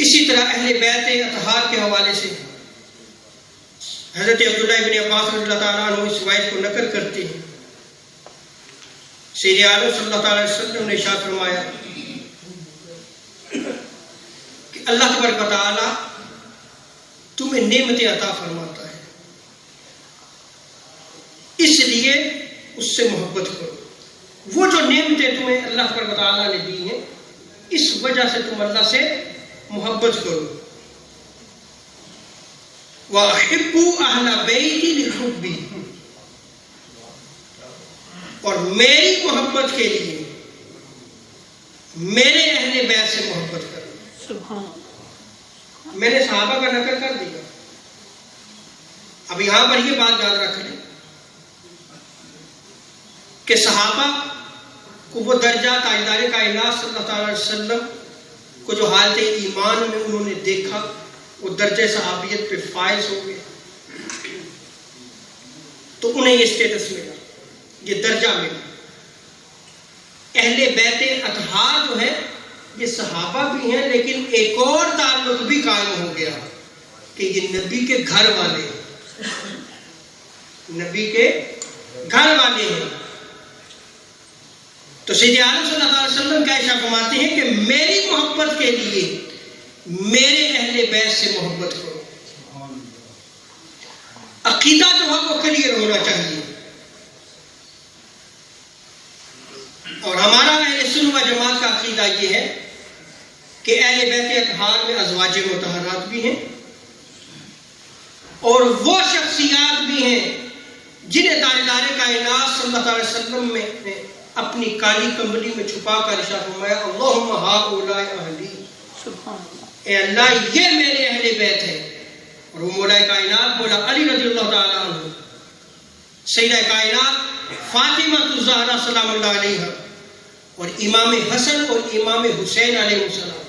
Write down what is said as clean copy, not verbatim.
اسی طرح اہل بیت اطہار کے حوالے سے حضرت عبداللہ ابن عباس رضی اللہ تعالیٰ عنہ اس روایت کو نقل کرتے ہیں، سید عالم صلی اللہ تعالیٰ علیہ وسلم نے ارشاد فرمایا کہ اللہ تبارک و تعالیٰ تمہیں نعمتیں عطا فرماتا ہے، اس لیے اس سے محبت کرو۔ وہ جو نعمتیں تمہیں اللہ تبارک و تعالیٰ نے دی ہیں، اس وجہ سے تم اللہ سے محبت کرو۔ وَأَحِبُّوا أَهْلَ بَيْتِي لِحُبِّي، اور میری محبت کے لیے میرے اہل بیت سے محبت کرو۔ سبحان اللہ۔ میں نے صحابہ کا نقل کر دیا، اب یہاں پر یہ بات یاد رکھ لیں کہ صحابہ کو وہ درجہ تاجدار کائنات صلی اللہ تعالی علیہ وسلم کو جو حالت ایمان میں انہوں نے دیکھا، وہ درجہ صحابیت پہ فائز ہو گئے، تو انہیں یہ اسٹیٹس ملا، یہ درجہ ملا۔ اہل بیت اطہار جو ہے یہ صحابہ بھی ہیں، لیکن ایک اور تعلق بھی قائم ہو گیا کہ یہ نبی کے گھر والے ہیں، نبی کے گھر والے ہیں۔ تو سید عالم صلی اللہ علیہ وسلم کا ارشاد فرماتے ہیں کہ میری محبت کے لیے میرے اہل بیت سے محبت کرو۔ عقیدہ جو ہے وہ کلیئر ہونا چاہیے، اور ہمارا اہل سنت و جماعت کا عقیدہ یہ ہے کہ اہل بیت اطہار میں ازواج مطہرات بھی ہیں، اور وہ شخصیات بھی ہیں جنہیں تاجدار کائنات صلی اللہ علیہ وسلم نے اپنی کالی کمبلی میں چھپا کر ارشاد فرمایا اللہم ہؤلاء اہلی، اے اللہ یہ میرے اہل بیت ہے۔ اور وہ مولا کائنات مولا علی رضی اللہ تعالیٰ عنہ، سیدہ کائنات فاطمہ الزہرا سلام اللہ علیہا، اور امام حسن اور امام حسین علیہ السلام،